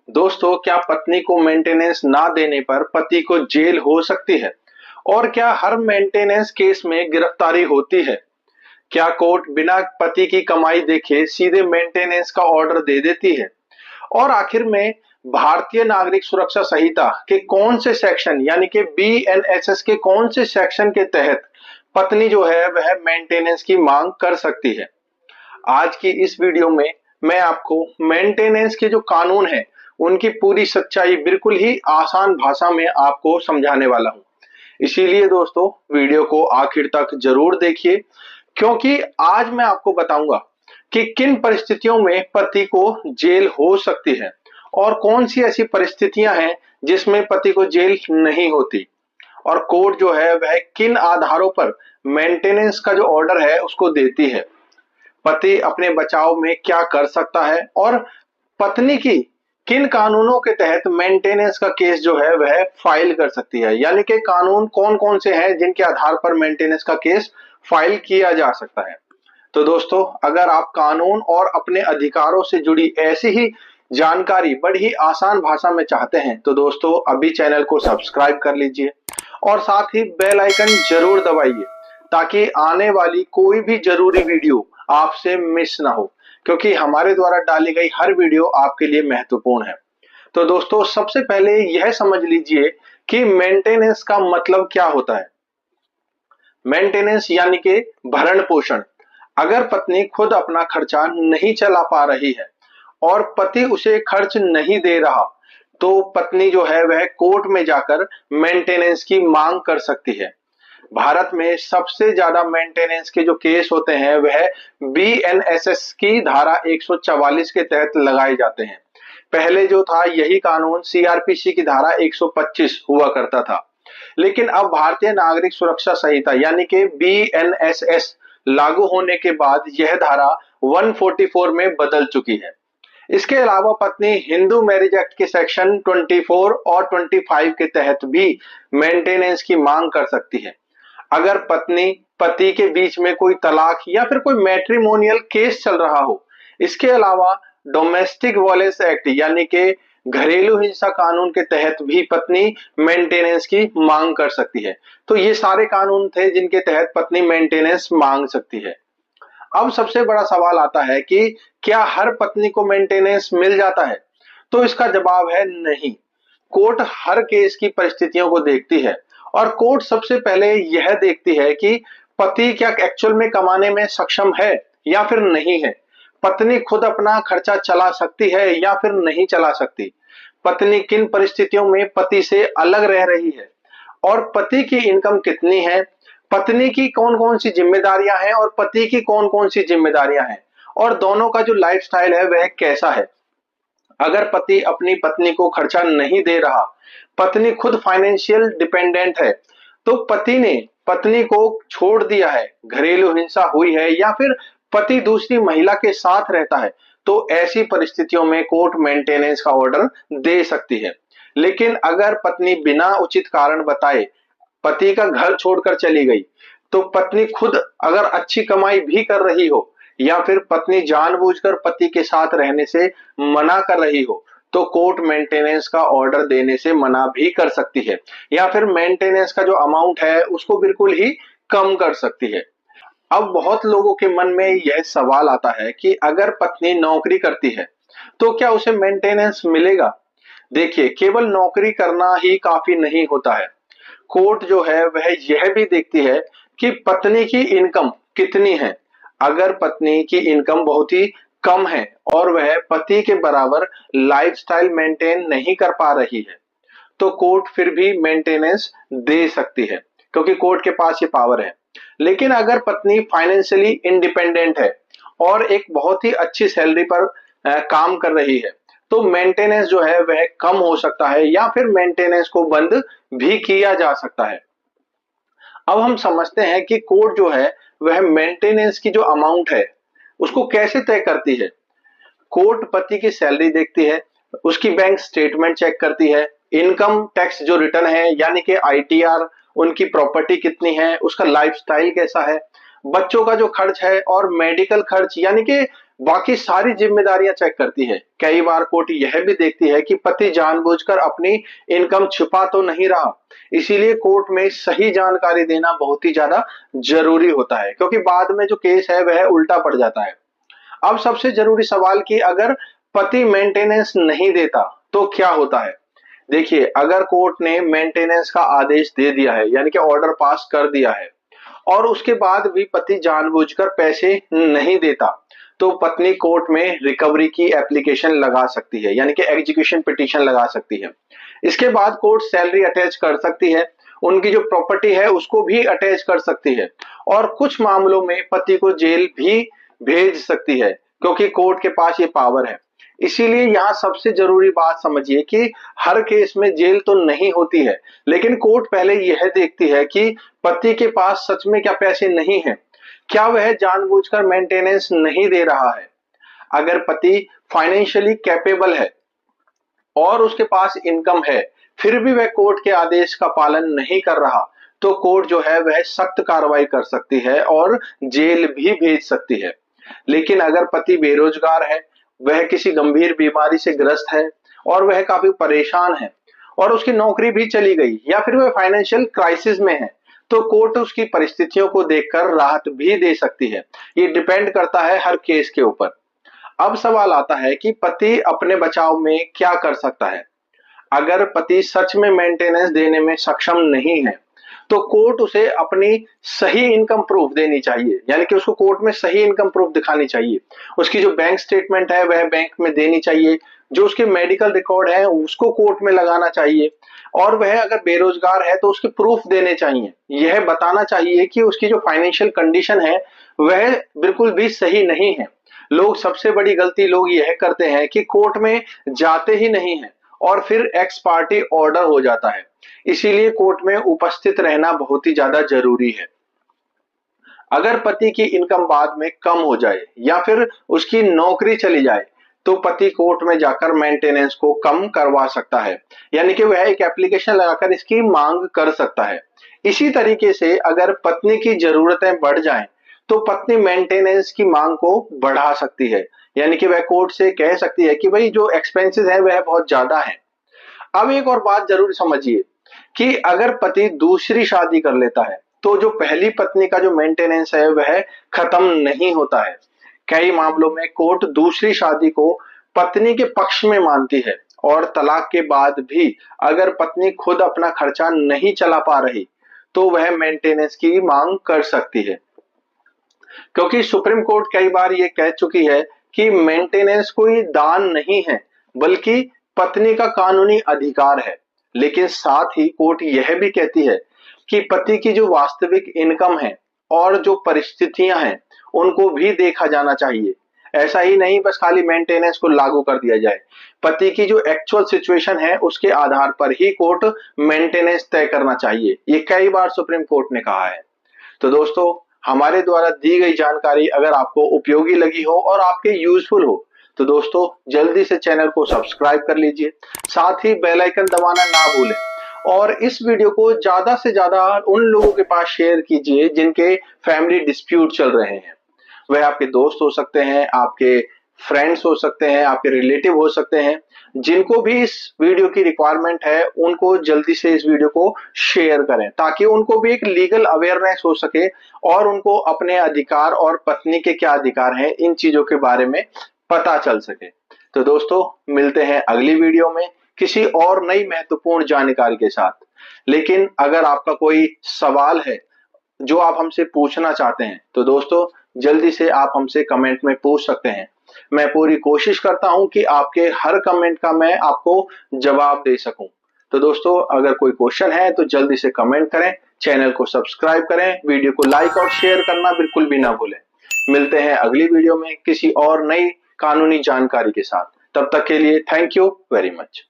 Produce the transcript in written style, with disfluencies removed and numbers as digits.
दोस्तों, क्या पत्नी को मेंटेनेंस ना देने पर पति को जेल हो सकती है? और क्या हर मेंटेनेंस केस में गिरफ्तारी होती है? क्या कोर्ट बिना पति की कमाई देखे सीधे मेंटेनेंस का ऑर्डर दे देती है? और आखिर में भारतीय नागरिक सुरक्षा संहिता के कौन से सेक्शन यानी कि बीएनएसएस के कौन से सेक्शन के तहत पत्नी जो है वह मेंटेनेंस की मांग कर सकती है? आज की इस वीडियो में मैं आपको मेंटेनेंस के जो कानून हैं उनकी पूरी सच्चाई बिल्कुल ही आसान भाषा में आपको समझाने वाला हूं। इसीलिए दोस्तों, वीडियो को आखिर तक जरूर देखिए, क्योंकि आज मैं आपको बताऊंगा कि किन परिस्थितियों में पति को जेल हो सकती है और कौन सी ऐसी परिस्थितियां हैं जिसमें पति को जेल नहीं होती, और कोर्ट जो है वह किन आधारों पर मेंटेनेंस का जो ऑर्डर है उसको देती है। पति अपने बचाव में क्या कर सकता है और पत्नी की किन कानूनों के तहत मेंटेनेंस का केस जो है वह फाइल कर सकती है, यानी कि कानून कौन कौन से हैं जिनके आधार पर मेंटेनेंस का केस फाइल किया जा सकता है। तो दोस्तों, अगर आप कानून और अपने अधिकारों से जुड़ी ऐसी ही जानकारी बड़ी ही आसान भाषा में चाहते हैं तो दोस्तों अभी चैनल को सब्सक्राइब कर लीजिए और साथ ही बेल आइकन जरूर दबाइए, ताकि आने वाली कोई भी जरूरी वीडियो आपसे मिस ना हो, क्योंकि हमारे द्वारा डाली गई हर वीडियो आपके लिए महत्वपूर्ण है। तो दोस्तों, सबसे पहले यह समझ लीजिए कि मेंटेनेंस का मतलब क्या होता है। मेंटेनेंस यानी कि भरण पोषण। अगर पत्नी खुद अपना खर्चा नहीं चला पा रही है और पति उसे खर्च नहीं दे रहा, तो पत्नी जो है वह कोर्ट में जाकर मेंटेनेंस की मांग कर सकती है। भारत में सबसे ज्यादा मेंटेनेंस के जो केस होते हैं वह बीएनएसएस की धारा 144 के तहत लगाए जाते हैं। पहले जो था यही कानून सीआरपीसी की धारा 125 हुआ करता था, लेकिन अब भारतीय नागरिक सुरक्षा संहिता यानी कि बीएनएसएस लागू होने के बाद यह धारा 144 में बदल चुकी है। इसके अलावा पत्नी हिंदू मैरिज एक्ट के सेक्शन 24 और 25 के तहत भी मेंटेनेंस की मांग कर सकती है। अगर पत्नी पति के बीच में कोई तलाक या फिर कोई मैट्रिमोनियल केस चल रहा हो। इसके अलावा डोमेस्टिक वायलेंस एक्ट यानी कि घरेलू हिंसा कानून के तहत भी पत्नी मेंटेनेंस की मांग कर सकती है। तो ये सारे कानून थे जिनके तहत पत्नी मेंटेनेंस मांग सकती है। अब सबसे बड़ा सवाल आता है कि क्या हर पत्नी को मेंटेनेंस मिल जाता है? तो इसका जवाब है नहीं। कोर्ट हर केस की परिस्थितियों को देखती है और कोर्ट सबसे पहले यह देखती है कि पति क्या एक्चुअल में कमाने में सक्षम है या फिर नहीं है। पत्नी खुद अपना खर्चा चला सकती है या फिर नहीं चला सकती। पत्नी किन परिस्थितियों में पति से अलग रह रही है और पति की इनकम कितनी है। पत्नी की कौन कौन सी जिम्मेदारियां हैं और पति की कौन कौन सी जिम्मेदारियां हैं, और दोनों का जो लाइफस्टाइल है वह कैसा है। अगर पति अपनी पत्नी को खर्चा नहीं दे रहा, पत्नी खुद फाइनेंशियल डिपेंडेंट है, तो पति ने पत्नी को छोड़ दिया है, घरेलू हिंसा हुई है या फिर पति दूसरी महिला के साथ रहता है, तो ऐसी परिस्थितियों में कोर्ट मेंटेनेंस का ऑर्डर दे सकती है। लेकिन अगर पत्नी बिना उचित कारण बताए पति का घर छोड़कर चली गई, तो पत्नी खुद अगर अच्छी कमाई भी कर रही हो या फिर पत्नी जानबूझकर पति के साथ रहने से मना कर रही हो, तो कोर्ट मेंटेनेंस का ऑर्डर देने से मना भी कर सकती है या फिर मेंटेनेंस का जो अमाउंट है उसको बिल्कुल ही कम कर सकती है। अब बहुत लोगों के मन में यह सवाल आता है कि अगर पत्नी नौकरी करती है तो क्या उसे मेंटेनेंस मिलेगा? देखिए, केवल नौकरी करना ही काफी नहीं होता है। कोर्ट जो है वह यह भी देखती है कि पत्नी की इनकम कितनी है। अगर पत्नी की इनकम बहुत ही कम है और वह पति के बराबर लाइफस्टाइल मेंटेन नहीं कर पा रही है, तो कोर्ट फिर भी मेंटेनेंस दे सकती है, क्योंकि कोर्ट के पास ये पावर है। लेकिन अगर पत्नी फाइनेंशियली इंडिपेंडेंट है और एक बहुत ही अच्छी सैलरी पर काम कर रही है, तो मेंटेनेंस जो है वह कम हो सकता है या फिर मेंटेनेंस को बंद भी किया जा सकता है। अब हम समझते हैं कि कोर्ट जो है वह मेंटेनेंस की जो अमाउंट है उसको कैसे तय करती है। कोर्ट पति की सैलरी देखती है, उसकी बैंक स्टेटमेंट चेक करती है, इनकम टैक्स जो रिटर्न है यानी कि आईटीआर, उनकी प्रॉपर्टी कितनी है, उसका लाइफस्टाइल कैसा है, बच्चों का जो खर्च है और मेडिकल खर्च यानी कि बाकी सारी जिम्मेदारियां चेक करती है। कई बार कोर्ट यह भी देखती है कि पति जानबूझकर अपनी इनकम छुपा तो नहीं रहा। इसीलिए कोर्ट में सही जानकारी देना बहुत ही ज्यादा जरूरी होता है, क्योंकि बाद में जो केस है वह उल्टा पड़ जाता है। अब सबसे जरूरी सवाल कि अगर पति मेंटेनेंस नहीं देता तो क्या होता है। देखिए, अगर कोर्ट ने मेंटेनेंस का आदेश दे दिया है, यानी कि ऑर्डर पास कर दिया है, और उसके बाद भी पति जानबूझकर पैसे नहीं देता, तो पत्नी कोर्ट में रिकवरी की एप्लीकेशन लगा सकती है, यानी कि एग्जीक्यूशन पिटीशन लगा सकती है। इसके बाद कोर्ट सैलरी अटैच कर सकती है, उनकी जो प्रॉपर्टी है उसको भी अटैच कर सकती है, और कुछ मामलों में पति को जेल भी भेज सकती है, क्योंकि कोर्ट के पास ये पावर है। इसीलिए यहाँ सबसे जरूरी बात समझिए कि हर केस में जेल तो नहीं होती है, लेकिन कोर्ट पहले यह देखती है कि पति के पास सच में क्या पैसे नहीं है, क्या वह जानबूझकर मेंटेनेंस नहीं दे रहा है। अगर पति फाइनेंशियली कैपेबल है और उसके पास इनकम है, फिर भी वह कोर्ट के आदेश का पालन नहीं कर रहा, तो कोर्ट जो है वह सख्त कार्रवाई कर सकती है और जेल भी भेज सकती है। लेकिन अगर पति बेरोजगार है, वह किसी गंभीर बीमारी से ग्रस्त है और वह काफी परेशान है, और उसकी नौकरी भी चली गई, या फिर वह फाइनेंशियल क्राइसिस में है, तो कोर्ट उसकी परिस्थितियों को देखकर राहत भी दे सकती है। ये डिपेंड करता है हर केस के ऊपर। अब सवाल आता है कि पति अपने बचाव में क्या कर सकता है। अगर पति सच में मेंटेनेंस देने में सक्षम नहीं है, तो कोर्ट उसे अपनी सही इनकम प्रूफ देनी चाहिए, यानी कि उसको कोर्ट में सही इनकम प्रूफ दिखानी चाहिए। उसकी जो बैंक स्टेटमेंट है वह बैंक में देनी चाहिए, जो उसके मेडिकल रिकॉर्ड है उसको कोर्ट में लगाना चाहिए, और वह अगर बेरोजगार है तो उसके प्रूफ देने चाहिए। यह बताना चाहिए कि उसकी जो फाइनेंशियल कंडीशन है वह बिल्कुल भी सही नहीं है। लोग सबसे बड़ी गलती लोग यह करते हैं कि कोर्ट में जाते ही नहीं है और फिर एक्स पार्टी ऑर्डर हो जाता है। इसीलिए कोर्ट में उपस्थित रहना बहुत ही ज्यादा जरूरी है। अगर पति की इनकम बाद में कम हो जाए या फिर उसकी नौकरी चली जाए, तो पति कोर्ट में जाकर मेंटेनेंस को कम करवा सकता है, यानी कि वह एक एप्लीकेशन लगाकर इसकी मांग कर सकता है। इसी तरीके से अगर पत्नी की जरूरतें बढ़ जाएं, तो पत्नी मेंटेनेंस की मांग को बढ़ा सकती है, यानी कि वह कोर्ट से कह सकती है कि भाई जो एक्सपेंसेस है वह बहुत ज्यादा है। अब एक और बात जरूर समझिए कि अगर पति दूसरी शादी कर लेता है, तो जो पहली पत्नी का जो मेंटेनेंस है वह खत्म नहीं होता है। कई मामलों में कोर्ट दूसरी शादी को पत्नी के पक्ष में मानती है, और तलाक के बाद भी अगर पत्नी खुद अपना खर्चा नहीं चला पा रही, तो वह मेंटेनेंस की मांग कर सकती है। क्योंकि सुप्रीम कोर्ट कई बार ये कह चुकी है कि मेंटेनेंस कोई दान नहीं है, बल्कि पत्नी का कानूनी अधिकार है। लेकिन साथ ही कोर्ट यह भी कहती है कि पति की जो वास्तविक इनकम है और जो परिस्थितियां हैं उनको भी देखा जाना चाहिए। ऐसा ही नहीं बस खाली मेंटेनेंस को लागू कर दिया जाए। पति की जो एक्चुअल सिचुएशन है उसके आधार पर ही कोर्ट मेंटेनेंस तय करना चाहिए। ये कई बार सुप्रीम कोर्ट ने कहा है। तो दोस्तों, हमारे द्वारा दी गई जानकारी अगर आपको उपयोगी लगी हो और आपके यूजफुल हो, तो दोस्तों जल्दी से चैनल को सब्सक्राइब कर लीजिए, साथ ही बेल आइकन दबाना ना भूलें, और इस वीडियो को ज्यादा से ज्यादा उन लोगों के पास शेयर कीजिए जिनके फैमिली डिस्प्यूट चल रहे हैं। वह आपके दोस्त हो सकते हैं, आपके फ्रेंड्स हो सकते हैं, आपके रिलेटिव हो सकते हैं। जिनको भी इस वीडियो की रिक्वायरमेंट है उनको जल्दी से इस वीडियो को शेयर करें, ताकि उनको भी एक लीगल अवेयरनेस हो सके और उनको अपने अधिकार और पत्नी के क्या अधिकार हैं इन चीजों के बारे में पता चल सके। तो दोस्तों, मिलते हैं अगली वीडियो में किसी और नई महत्वपूर्ण जानकारी के साथ। लेकिन अगर आपका कोई सवाल है जो आप हमसे पूछना चाहते हैं, तो दोस्तों जल्दी से आप हमसे कमेंट में पूछ सकते हैं। मैं पूरी कोशिश करता हूं कि आपके हर कमेंट का मैं आपको जवाब दे सकूं। तो दोस्तों, अगर कोई क्वेश्चन है तो जल्दी से कमेंट करें, चैनल को सब्सक्राइब करें, वीडियो को लाइक और शेयर करना बिल्कुल भी ना भूलें। मिलते हैं अगली वीडियो में किसी और नई कानूनी जानकारी के साथ। तब तक के लिए थैंक यू वेरी मच।